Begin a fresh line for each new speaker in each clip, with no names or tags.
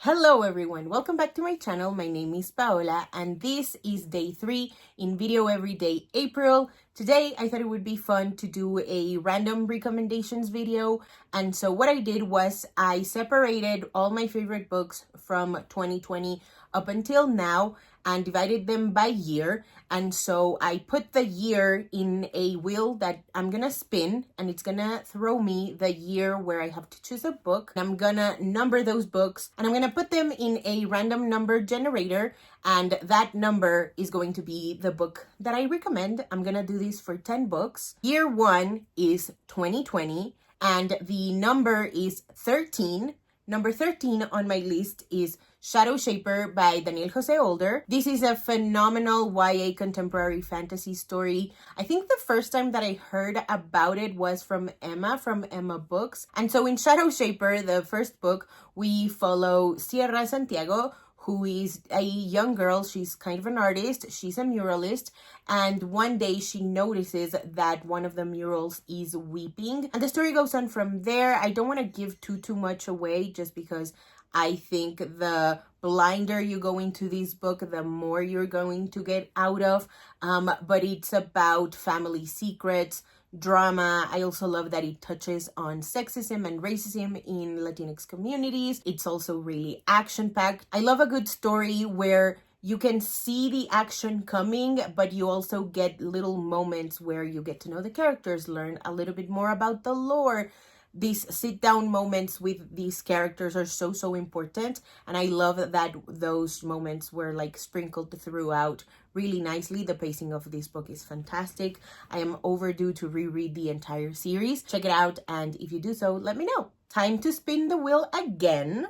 Hello everyone, welcome back to my channel. My name is Paola and this is day 3 in Video Everyday April. Today I thought it would be fun to do a random recommendations video, and so what I did was I separated all my favorite books from 2020 up until now and divided them by year. And so I put the year in a wheel that I'm gonna spin, and it's gonna throw me the year where I have to choose a book. I'm gonna number those books and I'm gonna put them in a random number generator, and that number is going to be the book that I recommend. I'm gonna do this for 10 books. Year 1 is 2020 and the number is 13. Number 13 on my list is Shadow Shaper by Daniel Jose Older. This is a phenomenal YA contemporary fantasy story. I think the first time that I heard about it was from Emma Books. And so in Shadow Shaper, the first book, we follow Sierra Santiago, who is a young girl. She's kind of an artist. She's a muralist. And one day she notices that one of the murals is weeping. And the story goes on from there. I don't want to give too much away, just because I think the blinder you go into this book, the more you're going to get out of. But it's about family secrets, drama. I also love that it touches on sexism and racism in Latinx communities. It's also really action-packed. I love a good story where you can see the action coming, but you also get little moments where you get to know the characters, learn a little bit more about the lore. These sit-down moments with these characters are so important, and I love that those moments were like sprinkled throughout really nicely. The pacing of this book is fantastic. I am overdue to reread the entire series. Check it out, and if you do so, let me know. Time to spin the wheel again.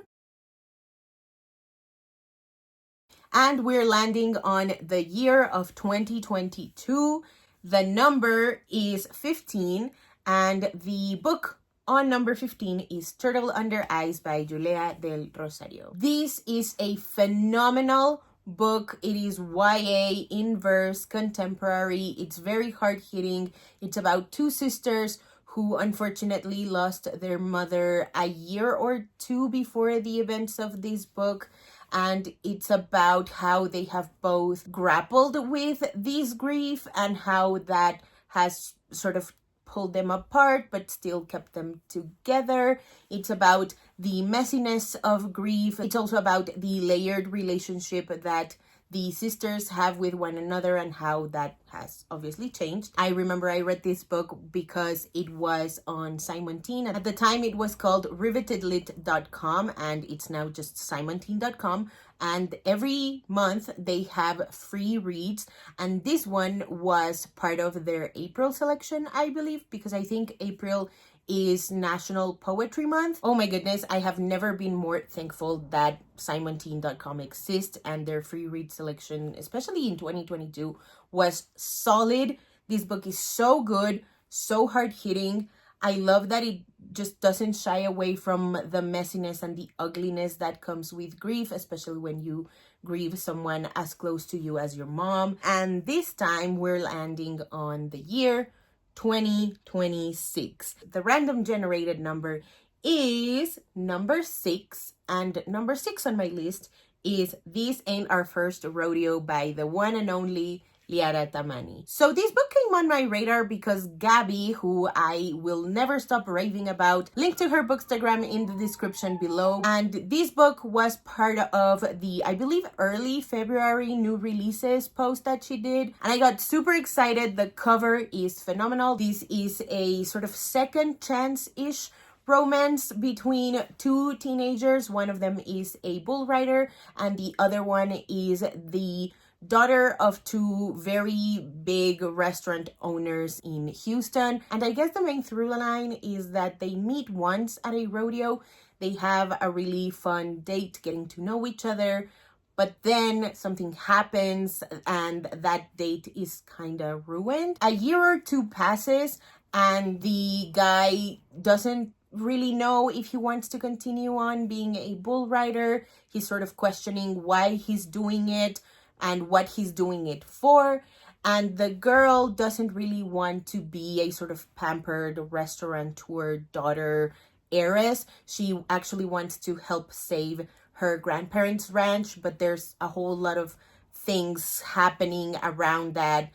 And we're landing on the year of 2022. The number is 15, and the book on number 15 is Turtle Under Ice by Julia del Rosario. This is a phenomenal book. It is YA, in verse, contemporary. It's very hard-hitting. It's about two sisters who unfortunately lost their mother a year or two before the events of this book. And it's about how they have both grappled with this grief and how that has sort of pulled them apart but still kept them together. It's about the messiness of grief. It's also about the layered relationship that the sisters have with one another and how that has obviously changed. I remember I read this book because it was on Simon Teen. At the time it was called rivetedlit.com, and it's now just simonteen.com. And every month they have free reads, and this one was part of their April selection, I believe, because I think April is National Poetry Month. Oh my goodness, I have never been more thankful that simonteen.com exists, and their free read selection, especially in 2022, was solid. This book is so good, so hard-hitting. I love that it just doesn't shy away from the messiness and the ugliness that comes with grief, especially when you grieve someone as close to you as your mom. And this time we're landing on the year 2026. The random generated number is number 6, and number 6 on my list is This Ain't Our First Rodeo by the one and only Liara Tamani. So this book came on my radar because Gabby, who I will never stop raving about, linked to her bookstagram in the description below. And this book was part of the, I believe, early February new releases post that she did. And I got super excited. The cover is phenomenal. This is a sort of second chance-ish romance between two teenagers. One of them is a bull rider and the other one is the daughter of two very big restaurant owners in Houston. And I guess the main through line is that they meet once at a rodeo. They have a really fun date, getting to know each other, but then something happens and that date is kind of ruined. A year or two passes and the guy doesn't really know if he wants to continue on being a bull rider. He's sort of questioning why he's doing it and what he's doing it for. And the girl doesn't really want to be a sort of pampered restaurateur daughter heiress. She actually wants to help save her grandparents' ranch, but there's a whole lot of things happening around that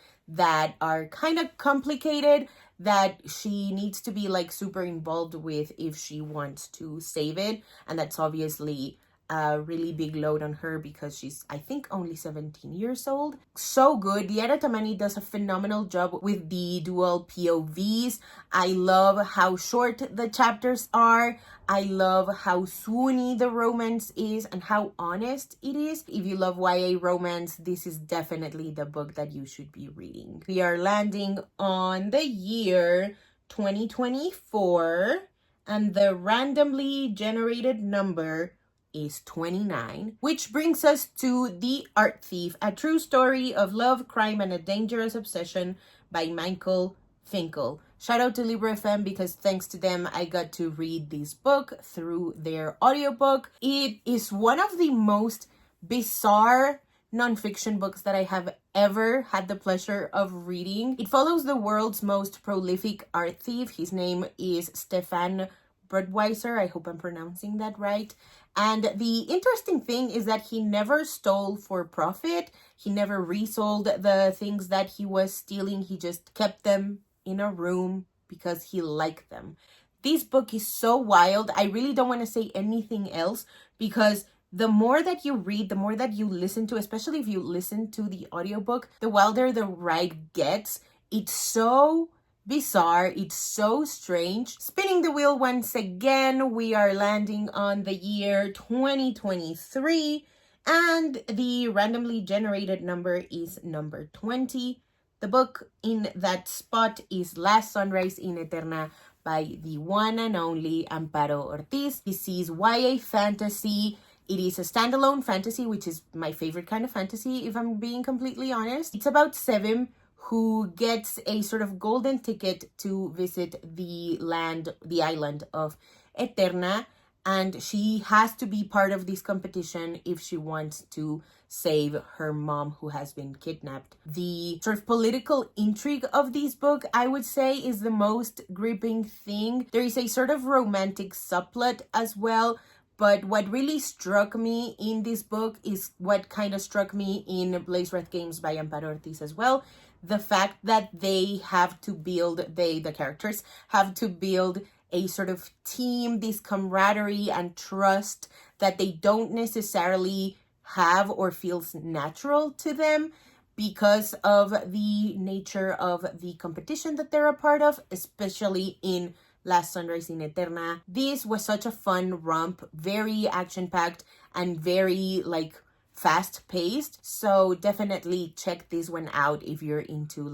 are kind of complicated, that she needs to be like super involved with if she wants to save it. And that's obviously a really big load on her because she's, I think, only 17 years old. So good. Liara Tamani does a phenomenal job with the dual POVs. I love how short the chapters are. I love how swoony the romance is and how honest it is. If you love YA romance, this is definitely the book that you should be reading. We are landing on the year 2024, and the randomly generated number is 29, which brings us to The Art Thief, a true story of love, crime, and a dangerous obsession by Michael Finkel. Shout out to Libro FM because thanks to them, I got to read this book through their audiobook. It is one of the most bizarre nonfiction books that I have ever had the pleasure of reading. It follows the world's most prolific art thief. His name is Stefan Budweiser. I hope I'm pronouncing that right. And the interesting thing is that he never stole for profit. He never resold the things that he was stealing. He just kept them in a room because he liked them. This book is so wild. I really don't want to say anything else because the more that you read, the more that you listen to, especially if you listen to the audiobook, the wilder the ride gets. It's so bizarre. It's so strange. Spinning the wheel once again, we are landing on the year 2023, and the randomly generated number is number 20. The book in that spot is Last Sunrise in Eterna by the one and only Amparo Ortiz. This is YA fantasy. It is a standalone fantasy, which is my favorite kind of fantasy, if I'm being completely honest. It's about Sevim, who gets a sort of golden ticket to visit the island of Eterna, and she has to be part of this competition if she wants to save her mom, who has been kidnapped. The sort of political intrigue of this book, I would say, is the most gripping thing. There is a sort of romantic subplot as well, but what really struck me in this book is what kind of struck me in Blaze Red Games by Amparo Ortiz as well. The fact that they have to build, the characters have to build a sort of team, this camaraderie and trust that they don't necessarily have or feels natural to them because of the nature of the competition that they're a part of, especially in Last Sunrise in Eterna. This was such a fun romp, very action-packed and very fast-paced. So definitely check this one out if you're into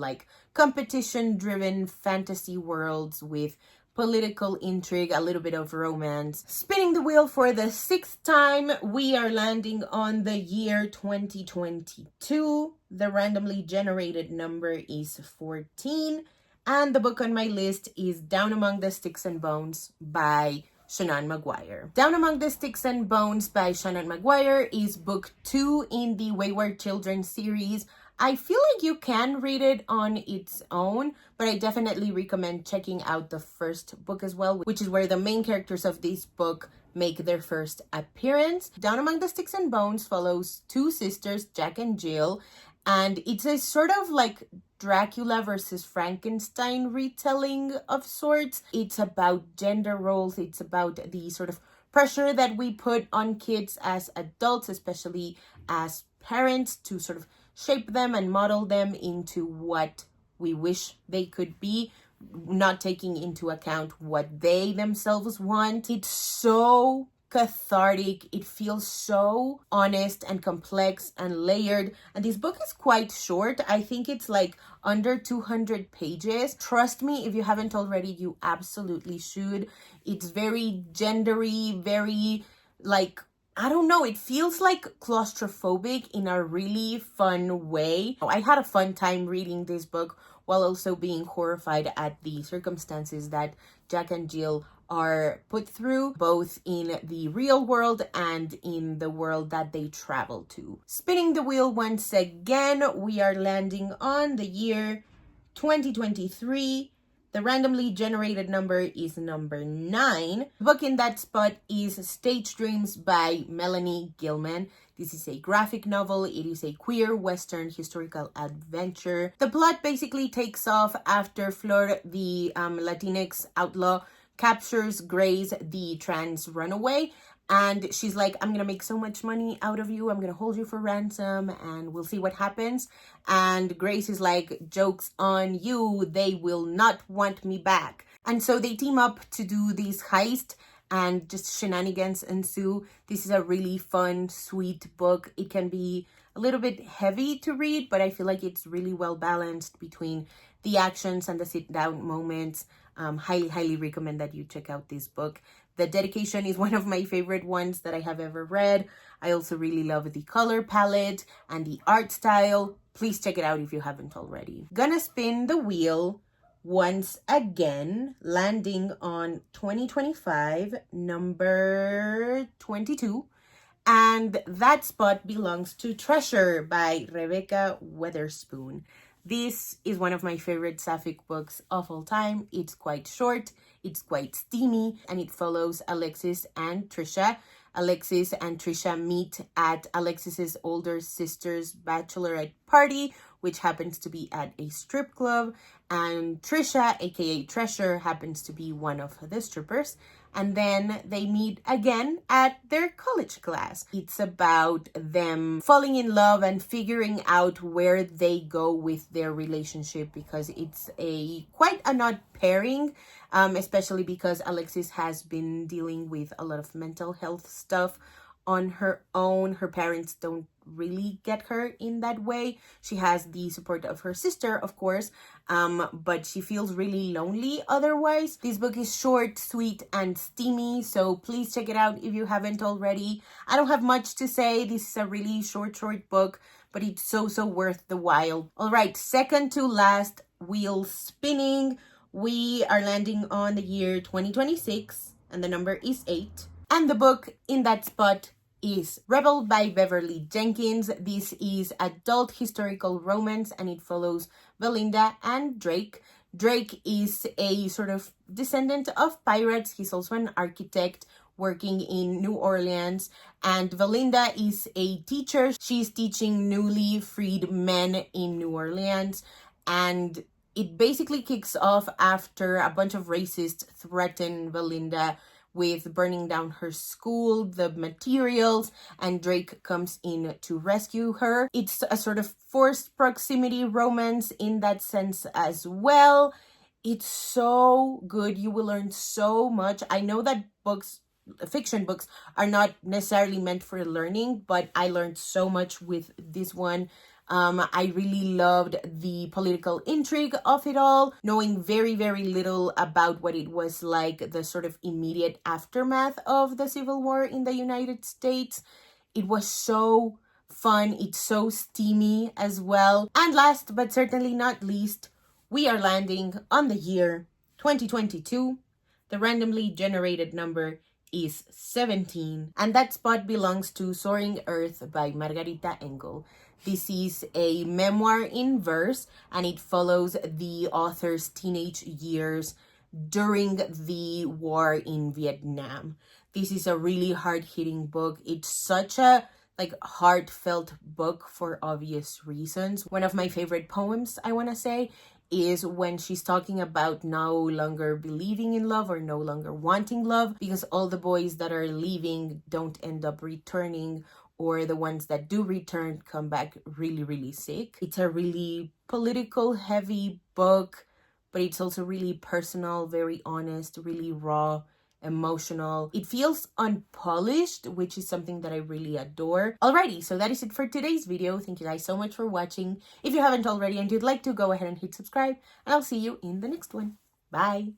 competition-driven fantasy worlds with political intrigue, a little bit of romance. Spinning the wheel for the 6th time, we are landing on the year 2022. The randomly generated number is 14. And the book on my list is Down Among the Sticks and Bones by Shannon Maguire. Down Among the Sticks and Bones by Shannon Maguire is book 2 in the Wayward Children series. I feel like you can read it on its own, but I definitely recommend checking out the first book as well, which is where the main characters of this book make their first appearance. Down Among the Sticks and Bones follows two sisters, Jack and Jill, and it's a sort of Dracula versus Frankenstein retelling of sorts. It's about gender roles. It's about the sort of pressure that we put on kids as adults, especially as parents, to sort of shape them and model them into what we wish they could be, not taking into account what they themselves want. It's so cathartic. It feels so honest and complex and layered. And this book is quite short. I think it's under 200 pages. Trust me, if you haven't already, you absolutely should. It's very gendery, very I don't know, it feels claustrophobic in a really fun way. I had a fun time reading this book while also being horrified at the circumstances that Jack and Jill are put through, both in the real world and in the world that they travel to. Spinning the wheel once again, we are landing on the year 2023, The randomly generated number is number 9. The book in that spot is Stage Dreams by Melanie Gilman. This is a graphic novel. It is a queer Western historical adventure. The plot basically takes off after Flor, the Latinx outlaw, captures Grace, the trans runaway. And she's like, I'm going to make so much money out of you. I'm going to hold you for ransom and we'll see what happens. And Grace is like, joke's on you. They will not want me back. And so they team up to do this heist and just shenanigans ensue. This is a really fun, sweet book. It can be a little bit heavy to read, but I feel like it's really well balanced between the actions and the sit down moments. Highly recommend that you check out this book. The dedication is one of my favorite ones that I have ever read. I also really love the color palette and the art style. Please check it out if you haven't already. Gonna spin the wheel once again, landing on 2025, number 22. And that spot belongs to Treasure by Rebecca Weatherspoon. This is one of my favorite sapphic books of all time. It's quite short, it's quite steamy, and it follows Alexis and Trisha. Alexis and Trisha meet at Alexis's older sister's bachelorette party, which happens to be at a strip club. And Trisha, aka Treasure, happens to be one of the strippers. And then they meet again at their college class. It's about them falling in love and figuring out where they go with their relationship, because it's quite an odd pairing, especially because Alexis has been dealing with a lot of mental health stuff on her own. Her parents don't really get her in that way. She has the support of her sister, of course, but she feels really lonely otherwise. This book is short, sweet, and steamy, so please check it out if you haven't already. I don't have much to say. This is a really short book, but it's so worth the while. All right, second to last wheel spinning. We are landing on the year 2026, and the number is 8. And the book in that spot is Rebel by Beverly Jenkins. This is adult historical romance, and it follows Belinda and Drake. Drake is a sort of descendant of pirates. He's also an architect working in New Orleans, and Belinda is a teacher. She's teaching newly freed men in New Orleans, and it basically kicks off after a bunch of racists threaten Belinda with burning down her school, the materials, and Drake comes in to rescue her. It's a sort of forced proximity romance in that sense as well. It's so good. You will learn so much. I know that fiction books are not necessarily meant for learning, but I learned so much with this one. I really loved the political intrigue of it all, knowing very little about what it was like, the sort of immediate aftermath of the Civil War in the United States. It was so fun. It's so steamy as well. And last but certainly not least, we are landing on the year 2022. The randomly generated number is 17, and that spot belongs to Soaring Earth by Margarita Engel. This is a memoir in verse, and it follows the author's teenage years during the war in Vietnam. This is a really hard-hitting book. It's such a heartfelt book for obvious reasons. One of my favorite poems, I want to say, is when she's talking about no longer believing in love or no longer wanting love, because all the boys that are leaving don't end up returning, or the ones that do return come back really sick. It's a really political heavy book, but it's also really personal, very honest, really raw, emotional. It feels unpolished, which is something that I really adore. Alrighty, so that is it for today's video. Thank you guys so much for watching. If you haven't already and you'd like to, go ahead and hit subscribe, and I'll see you in the next one. Bye!